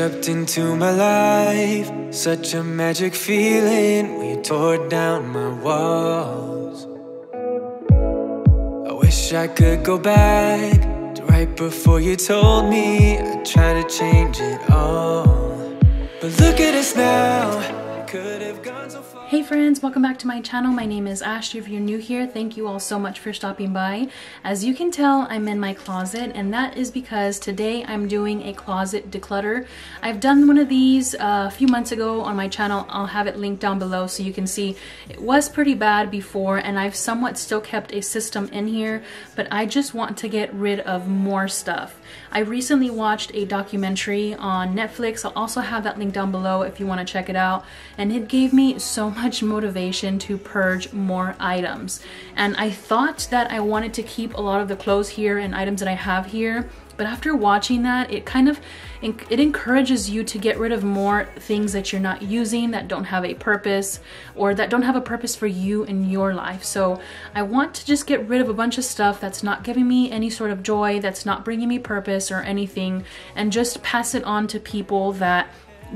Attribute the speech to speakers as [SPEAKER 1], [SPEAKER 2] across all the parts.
[SPEAKER 1] stepped into my life, such a magic feeling when you tore down my walls. I wish I could go back to right before you told me I'd try to change it all. But look at us now, could have gone so far.
[SPEAKER 2] Hey friends, welcome back to my channel. My name is Ashley. If you're new here, thank you all so much for stopping by. As you can tell, I'm in my closet, and that is because today I'm doing a closet declutter. I've done one of these a few months ago on my channel. I'll have it linked down below so you can see it was pretty bad before, and I've somewhat still kept a system in here, but I just want to get rid of more stuff. I recently watched a documentary on Netflix. I'll also have that link down below if you want to check it out, and it gave me so much motivation to purge more items. And I thought that I wanted to keep a lot of the clothes here and items that I have here, but after watching that, it encourages you to get rid of more things that you're not using, that don't have a purpose, or that don't have a purpose for you in your life. So I want to just get rid of a bunch of stuff that's not giving me any sort of joy, that's not bringing me purpose or anything, and just pass it on to people that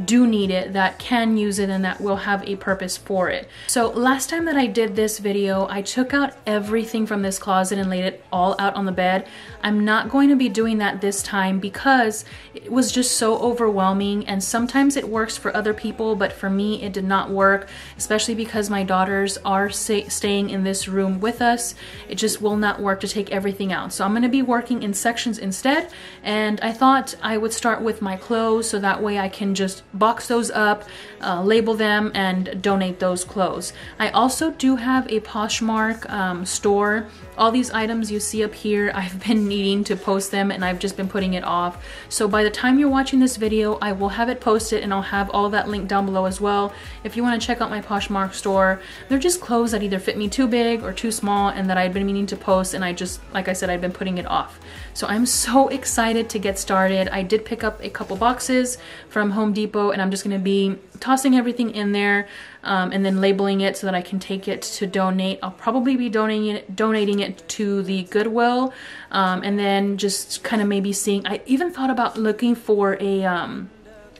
[SPEAKER 2] do need it, that can use it, and that will have a purpose for it. So last time that I did this video, I took out everything from this closet and laid it all out on the bed. I'm not going to be doing that this time because it was just so overwhelming, and sometimes it works for other people, but for me it did not work, especially because my daughters are staying in this room with us. It just will not work to take everything out. So I'm going to be working in sections instead, and I thought I would start with my clothes so that way I can just box those up, label them, and donate those clothes. I also do have a Poshmark store. All these items you see up here, I've been needing to post them and I've just been putting it off. So by the time you're watching this video, I will have it posted, and I'll have all of that linked down below as well. If you want to check out my Poshmark store, they're just clothes that either fit me too big or too small and that I'd been meaning to post, and I just, like I said, I've been putting it off. So I'm so excited to get started. I did pick up a couple boxes from Home Depot, and I'm just going to be tossing everything in there and then labeling it so that I can take it to donate. I'll probably be donating it to the Goodwill, and then just kind of maybe seeing, I even thought about looking for a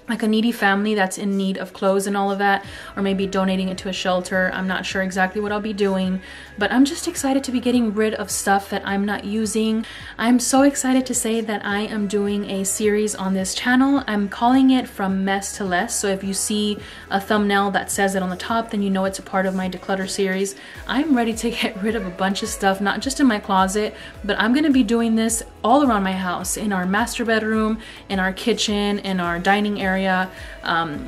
[SPEAKER 2] like a needy family that's in need of clothes and all of that, or maybe donating it to a shelter. I'm not sure exactly what I'll be doing, but I'm just excited to be getting rid of stuff that I'm not using. I'm so excited to say that I am doing a series on this channel. I'm calling it From Mess to Less. So if you see a thumbnail that says it on the top, then you know it's a part of my declutter series. I'm ready to get rid of a bunch of stuff, not just in my closet, but I'm gonna be doing this all around my house, in our master bedroom, in our kitchen, in our dining area,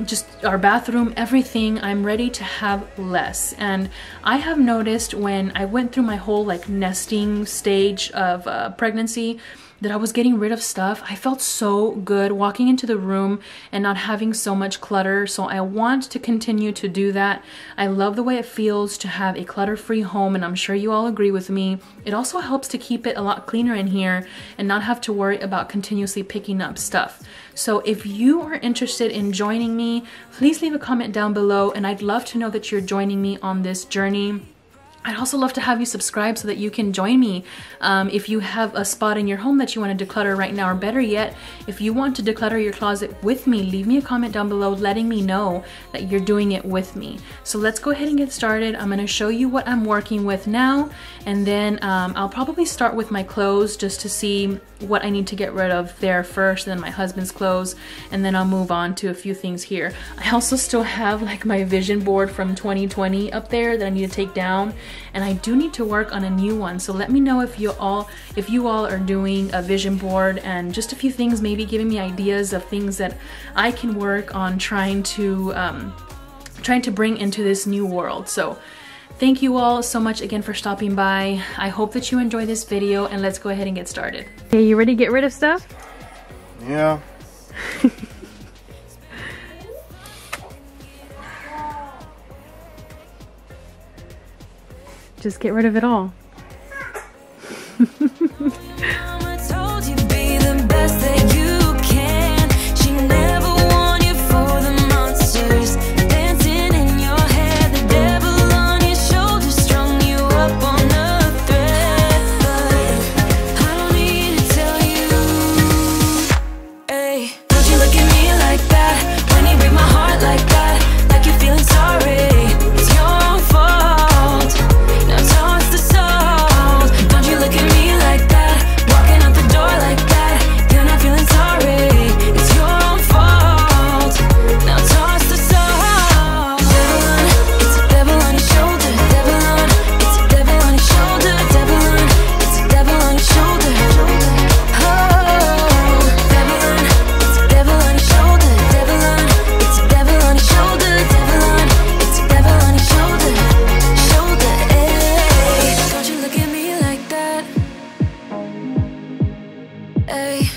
[SPEAKER 2] just our bathroom, everything. I'm ready to have less. And I have noticed when I went through my whole like nesting stage of pregnancy that I was getting rid of stuff. I felt so good walking into the room and not having so much clutter. So I want to continue to do that. I love the way it feels to have a clutter-free home, and I'm sure you all agree with me. It also helps to keep it a lot cleaner in here and not have to worry about continuously picking up stuff. So if you are interested in joining me, please leave a comment down below, and I'd love to know that you're joining me on this journey. I'd also love to have you subscribe so that you can join me. If you have a spot in your home that you want to declutter right now, or better yet, if you want to declutter your closet with me, leave me a comment down below letting me know that you're doing it with me. So let's go ahead and get started. I'm going to show you what I'm working with now, and then I'll probably start with my clothes just to see what I need to get rid of there first, then my husband's clothes, and then I'll move on to a few things here. I also still have like my vision board from 2020 up there that I need to take down, and I do need to work on a new one. So let me know if you all are doing a vision board, and just a few things, maybe giving me ideas of things that I can work on trying to bring into this new world. So thank you all so much again for stopping by. I hope that you enjoy this video, and let's go ahead and get started. Okay, you ready to get rid of stuff?
[SPEAKER 3] Yeah.
[SPEAKER 2] Just get rid of it all.
[SPEAKER 4] Look at me like that.
[SPEAKER 1] Ay,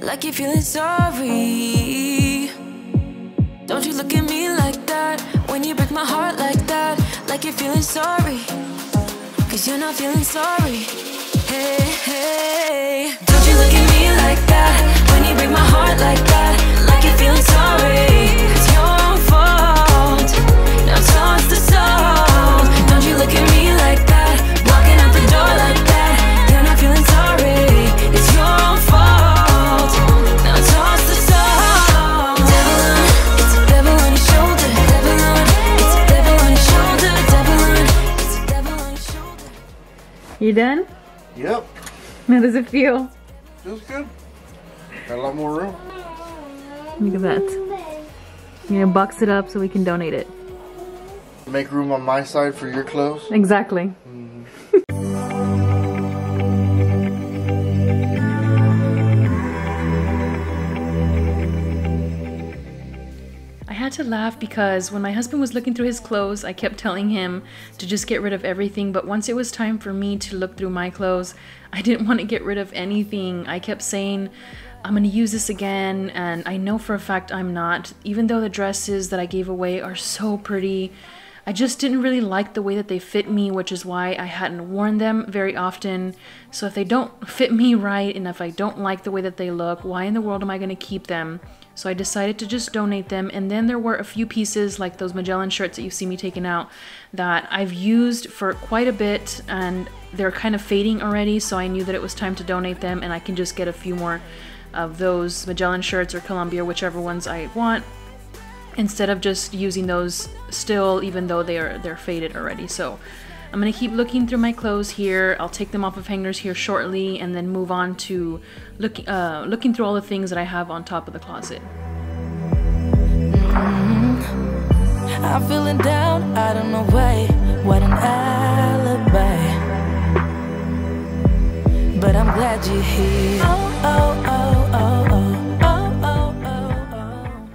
[SPEAKER 1] like you're feeling sorry. Don't you look at me like that when you break my heart like that. Like you're feeling sorry, 'cause you're not feeling sorry. Hey, hey. Don't you look at me like that when you break my heart like that. Like you're feeling sorry. It's your own fault. Now toss the soul. Don't you look at me like that, walking out the door like that. You're not feeling sorry. It's your own fault. Now toss the soul. Devil on, it's a devil on your shoulder. Devil on, it's a devil on your shoulder. Devil on, it's a devil on your shoulder.
[SPEAKER 2] You done?
[SPEAKER 3] Yep.
[SPEAKER 2] How does it feel?
[SPEAKER 3] Feels good. Got a lot more room.
[SPEAKER 2] Look at that. You're gonna box it up so we can donate it.
[SPEAKER 3] Make room on my side for your clothes.
[SPEAKER 2] Exactly. I had to laugh because when my husband was looking through his clothes, I kept telling him to just get rid of everything, but once it was time for me to look through my clothes, I didn't want to get rid of anything. I kept saying, I'm gonna use this again, and I know for a fact I'm not. Even though the dresses that I gave away are so pretty, I just didn't really like the way that they fit me, which is why I hadn't worn them very often. So if they don't fit me right, and if I don't like the way that they look, why in the world am I gonna keep them? So I decided to just donate them. And then there were a few pieces like those Magellan shirts that you see me taking out that I've used for quite a bit, and they're kind of fading already, so I knew that it was time to donate them, and I can just get a few more of those Magellan shirts or Columbia, whichever ones I want, instead of just using those still, even though they're faded already. So I'm gonna keep looking through my clothes here. I'll take them off of hangers here shortly, and then move on to looking through all the things that I have on top of the closet.
[SPEAKER 1] I'm feeling down, I don't know why. What an alibi. But I'm glad you're here.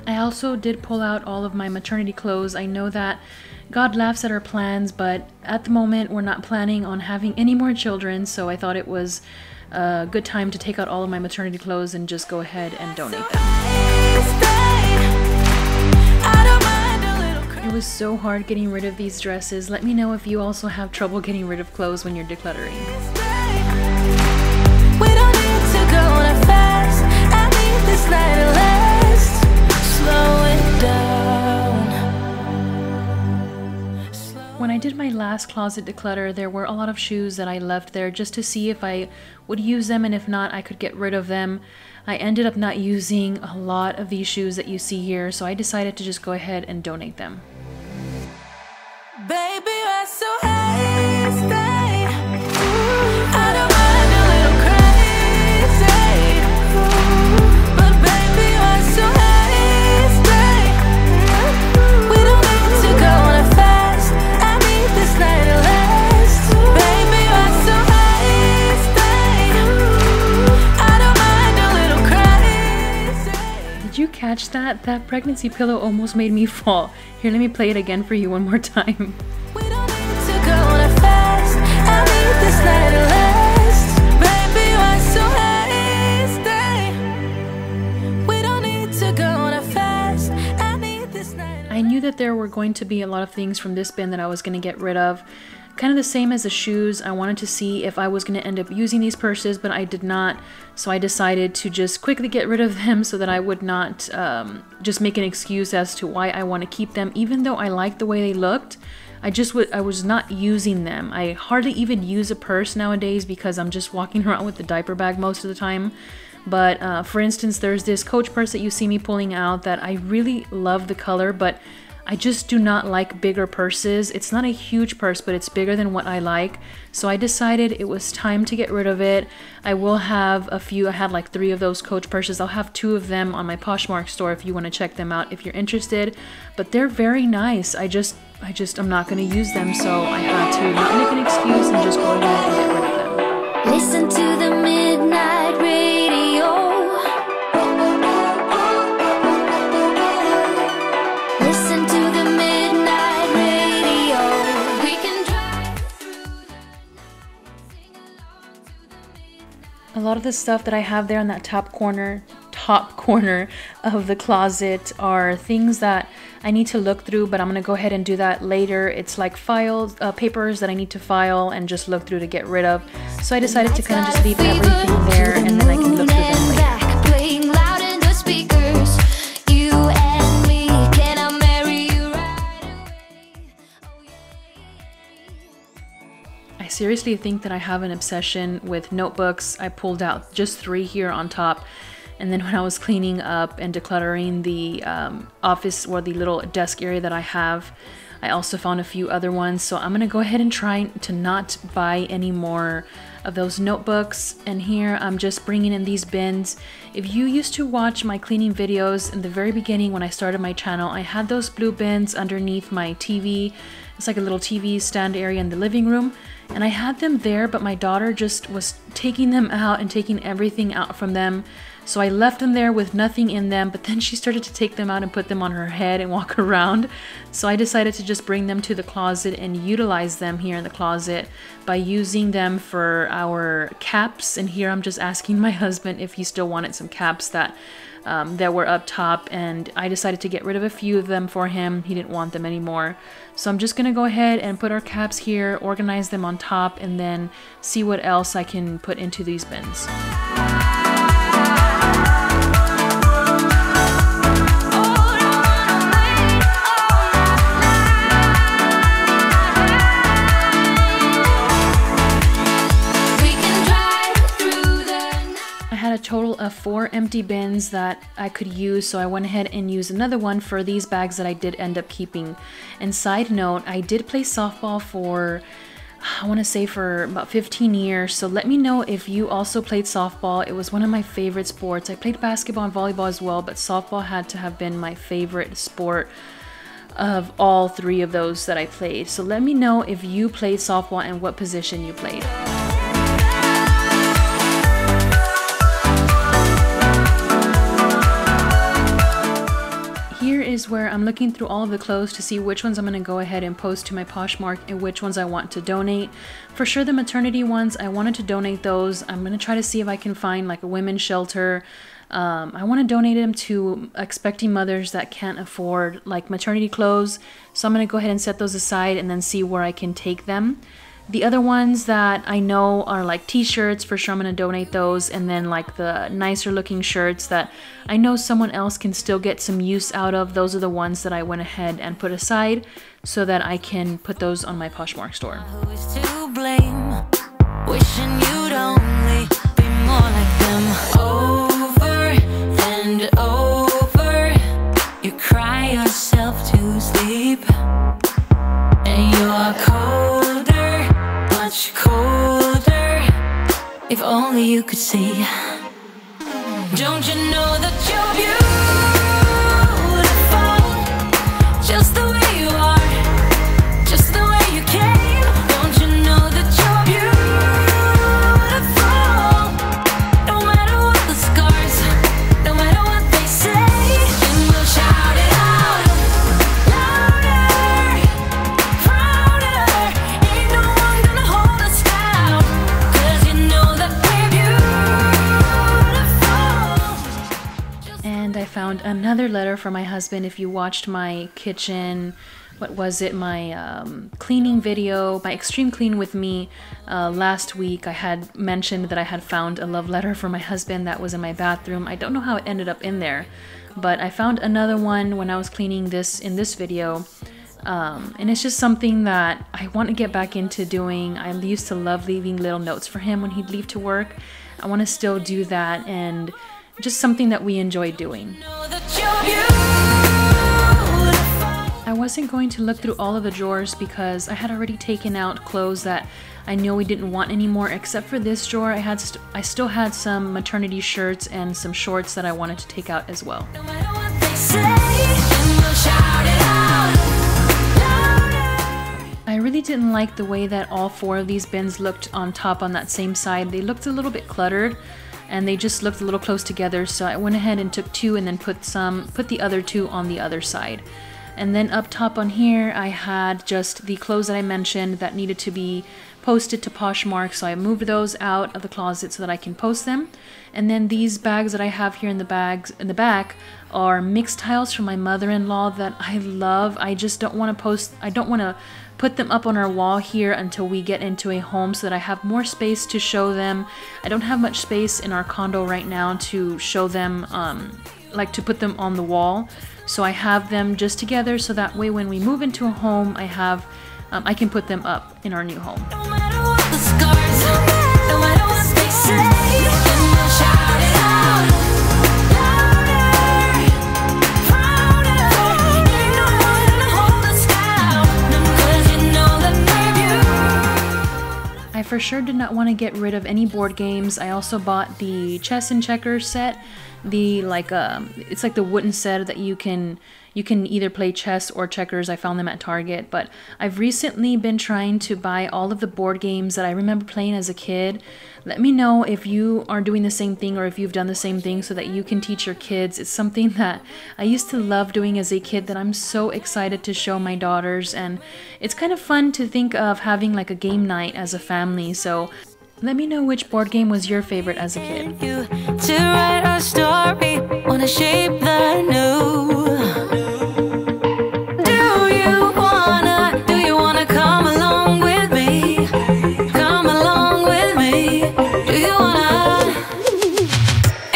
[SPEAKER 2] I also did pull out all of my maternity clothes. I know that God laughs at our plans, but at the moment we're not planning on having any more children, so I thought it was a good time to take out all of my maternity clothes and just go ahead and donate them. It was so hard getting rid of these dresses. Let me know if you also have trouble getting rid of clothes when you're decluttering.
[SPEAKER 1] We don't need to go on a fast. I need this night to last. Slow it down.
[SPEAKER 2] When I did my last closet declutter, there were a lot of shoes that I left there just to see if I would use them, and if not, I could get rid of them. I ended up not using a lot of these shoes that you see here, so I decided to just go ahead and donate them.
[SPEAKER 1] Baby, you're so hasty. I don't mind a little crazy. But baby, you're so hasty. We don't need to go on a fast. I need this night to last. Baby, you're so hasty. I don't mind a little crazy.
[SPEAKER 2] Did you catch that? That pregnancy pillow almost made me fall. Here, let me play it again for you one more time.
[SPEAKER 1] We don't need to go on a fast. I need this night to last. Baby, you're so hasty. We don't need to go on a fast. I need this night.
[SPEAKER 2] I knew that there were going to be a lot of things from this bin that I was going to get rid of. Kind of the same as the shoes. I wanted to see if I was going to end up using these purses, but I did not. So I decided to just quickly get rid of them so that I would not just make an excuse as to why I want to keep them, even though I liked the way they looked. I was not using them. I hardly even use a purse nowadays because I'm just walking around with the diaper bag most of the time. But for instance, there's this Coach purse that you see me pulling out that I really love the color, but I just do not like bigger purses. It's not a huge purse, but it's bigger than what I like. So I decided it was time to get rid of it. I will have a few. I had like 3 of those Coach purses. I'll have 2 of them on my Poshmark store if you want to check them out if you're interested. But they're very nice. I'm not going to use them, so I had to not make an excuse and just go ahead and get rid of them.
[SPEAKER 1] Listen to the midnight radio. Listen to the midnight radio. We can drive through the night, sing along to the midnight.
[SPEAKER 2] A lot of the stuff that I have there in that top corner of the closet are things that I need to look through, but I'm gonna go ahead and do that later. It's like files, papers that I need to file and just look through to get rid of. So I decided to kind of just leave everything there, and then I can look through them later. I seriously think that I have an obsession with notebooks. I pulled out just 3 here on top, and then when I was cleaning up and decluttering the office or the little desk area that I have, I also found a few other ones. So I'm gonna go ahead and try to not buy any more of those notebooks. And here I'm just bringing in these bins. If you used to watch my cleaning videos in the very beginning when I started my channel, I had those blue bins underneath my TV. It's like a little TV stand area in the living room. And I had them there, but my daughter just was taking them out and taking everything out from them. So I left them there with nothing in them, but then she started to take them out and put them on her head and walk around. So I decided to just bring them to the closet and utilize them here in the closet by using them for our caps. And here I'm just asking my husband if he still wanted some caps that were up top, and I decided to get rid of a few of them for him. He didn't want them anymore. So I'm just gonna go ahead and put our caps here, organize them on top, and then see what else I can put into these bins. A total of 4 empty bins that I could use, so I went ahead and used another one for these bags that I did end up keeping. And side note, I did play softball for, I want to say, for about 15 years, so let me know if you also played softball. It was one of my favorite sports. I played basketball and volleyball as well, but softball had to have been my favorite sport of all 3 of those that I played. So let me know if you played softball and what position you played. Here is where I'm looking through all of the clothes to see which ones I'm going to go ahead and post to my Poshmark and which ones I want to donate. For sure the maternity ones, I wanted to donate those. I'm going to try to see if I can find like a women's shelter. I want to donate them to expecting mothers that can't afford like maternity clothes. So I'm going to go ahead and set those aside and then see where I can take them. The other ones that I know are like t-shirts, for sure I'm going to donate those, and then like the nicer looking shirts that I know someone else can still get some use out of, those are the ones that I went ahead and put aside so that I can put those on my Poshmark store.
[SPEAKER 1] Who is to blame? Wishing you'd only be more like them. Over and over, you cry yourself to sleep, and you're colder, much colder. If only you could see. Don't you know that you're beautiful, just the way you are, just the way you came. Don't you know that you're beautiful, no matter what the scars, no matter what they say. And we'll shout it out louder, prouder. Ain't no one gonna hold us down, 'cause you know that we're beautiful.
[SPEAKER 2] And I found another letter from my husband. If you watched my kitchen, what was it, my cleaning video, my extreme clean with me last week, I had mentioned that I had found a love letter for my husband that was in my bathroom. I don't know how it ended up in there, but I found another one when I was cleaning this in this video. And it's just something that I want to get back into doing. I used to love leaving little notes for him when he'd leave to work. I want to still do that, and just something that we enjoy doing.
[SPEAKER 1] Know that you're beautiful.
[SPEAKER 2] I wasn't going to look through all of the drawers because I had already taken out clothes that I know we didn't want anymore, except for this drawer. I still had some maternity shirts and some shorts that I wanted to take out as well.
[SPEAKER 1] No matter what they say, and we'll shout it out louder.
[SPEAKER 2] I really didn't like the way that all 4 of these bins looked on top on that same side. They looked a little bit cluttered and they just looked a little close together, so I went ahead and took 2 and then put the other 2 on the other side. And then up top on here I had just the clothes that I mentioned that needed to be posted to Poshmark, so I moved those out of the closet so that I can post them. And then these bags that I have here in the back are mixed tiles from my mother-in-law that I love. I just don't want to post, I don't want to put them up on our wall here until we get into a home so that I have more space to show them. I don't have much space in our condo right now to show them, like to put them on the wall. So I have them just together so that way when we move into a home, I have, I can put them up in our new home.
[SPEAKER 1] No matter what the scars, no matter what they say, and we'll shout it out louder, prouder. Ain't no one gonna hold us down, 'cause you know that we're you.
[SPEAKER 2] I for sure did not want to get rid of any board games. I also bought the chess and checkers set. The it's like the wooden set that you can either play chess or checkers. I found them at Target, but I've recently been trying to buy all of the board games that I remember playing as a kid. Let me know if you are doing the same thing or if you've done the same thing so that you can teach your kids. It's something that I used to love doing as a kid that I'm so excited to show my daughters, and it's kind of fun to think of having like a game night as a family. So let me know which board game was your favorite as a kid.
[SPEAKER 1] You to write our story, wanna shape the new. Do you wanna come along with me? Come along with me. Do you wanna?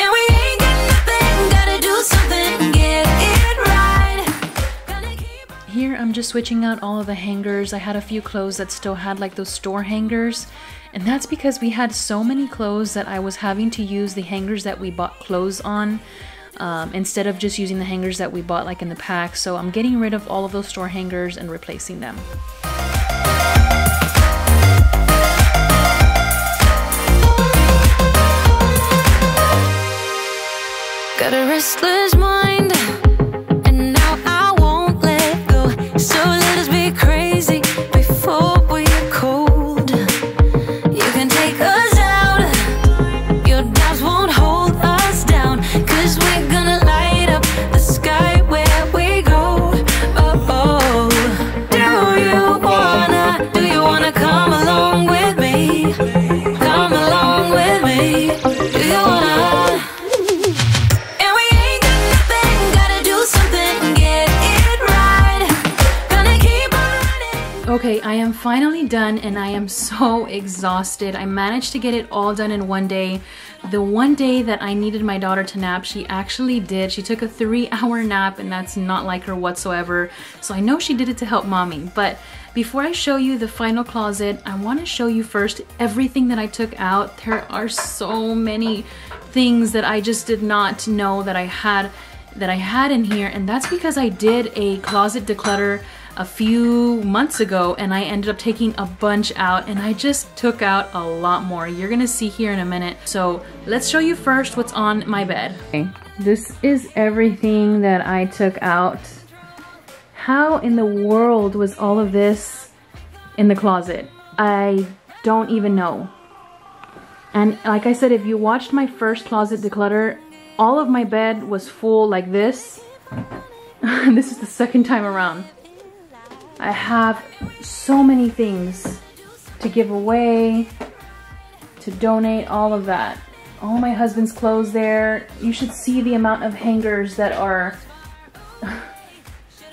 [SPEAKER 1] And we ain't got nothing, gotta do something, get it right. Gonna keep.
[SPEAKER 2] Here I'm just switching out all of the hangers. I had a few clothes that still had like those store hangers. And that's because we had so many clothes that I was having to use the hangers that we bought clothes on instead of just using the hangers that we bought like in the pack. So I'm getting rid of all of those store hangers and replacing them.
[SPEAKER 1] Got a restless mind, and now I won't let go. So let us be crazy before we are cold.
[SPEAKER 2] Okay, I am finally done and I am so exhausted. I managed to get it all done in one day. The one day that I needed my daughter to nap, she actually did. She took a 3-hour nap and that's not like her whatsoever. So I know she did it to help mommy. But before I show you the final closet, I want to show you first everything that I took out. There are so many things that I just did not know that I had in here, and that's because I did a closet declutter a few months ago and I ended up taking a bunch out, and I just took out a lot more. You're gonna see here in a minute. So let's show you first what's on my bed. Okay, this is everything that I took out. How in the world was all of this in the closet? I don't even know. And like I said, if you watched my first closet declutter, all of my bed was full like this. This is the second time around. I have so many things to give away, to donate, all of that. All my husband's clothes there. You should see the amount of hangers that are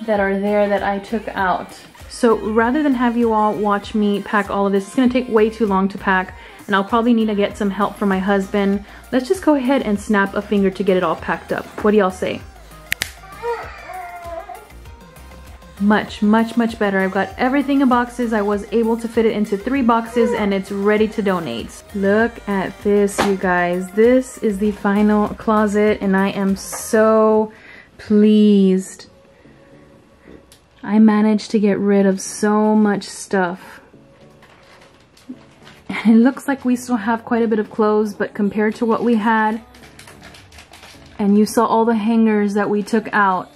[SPEAKER 2] there that I took out. So rather than have you all watch me pack all of this, it's gonna take way too long to pack, and I'll probably need to get some help from my husband. Let's just go ahead and snap a finger to get it all packed up. What do y'all say? Much, much, much better. I've got everything in boxes. I was able to fit it into 3 boxes and it's ready to donate. Look at this, you guys. This is the final closet and I am so pleased. I managed to get rid of so much stuff. And it looks like we still have quite a bit of clothes, but compared to what we had, and you saw all the hangers that we took out,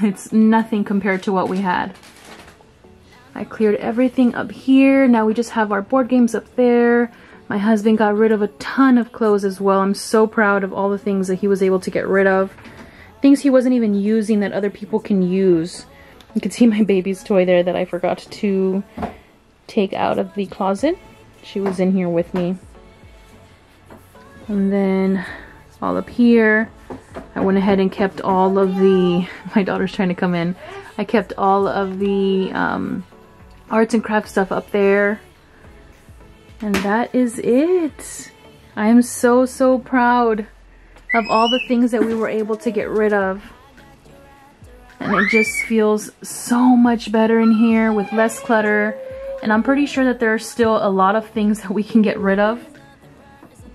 [SPEAKER 2] it's nothing compared to what we had. I cleared everything up here. Now we just have our board games up there. My husband got rid of a ton of clothes as well. I'm so proud of all the things that he was able to get rid of. Things he wasn't even using that other people can use. You can see my baby's toy there that I forgot to take out of the closet. She was in here with me. And then all up here, I went ahead and kept all of the, my daughter's trying to come in. I kept all of the arts and crafts stuff up there. And that is it. I am so, so proud of all the things that we were able to get rid of. And it just feels so much better in here with less clutter. And I'm pretty sure that there are still a lot of things that we can get rid of.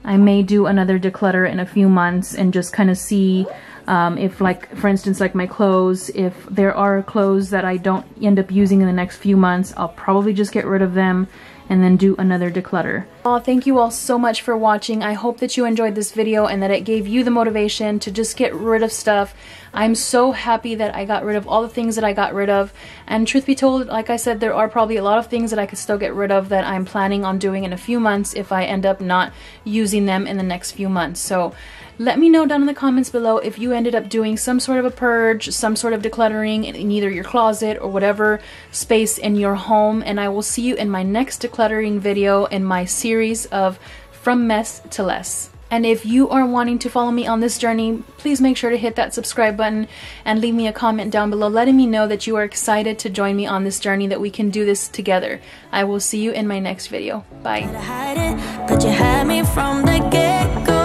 [SPEAKER 2] I may do another declutter in a few months and just kind of see if, like, for instance, like my clothes, if there are clothes that I don't end up using in the next few months, I'll probably just get rid of them and then do another declutter. Oh, thank you all so much for watching. I hope that you enjoyed this video and that it gave you the motivation to just get rid of stuff. I'm so happy that I got rid of all the things that I got rid of. And truth be told, like I said, there are probably a lot of things that I could still get rid of that I'm planning on doing in a few months if I end up not using them in the next few months. So let me know down in the comments below if you ended up doing some sort of a purge, some sort of decluttering in either your closet or whatever space in your home. And I will see you in my next decluttering video in my series of From Mess to Less. And if you are wanting to follow me on this journey, please make sure to hit that subscribe button and leave me a comment down below letting me know that you are excited to join me on this journey, that we can do this together. I will see you in my next video. Bye.
[SPEAKER 1] But you had me from the get-go.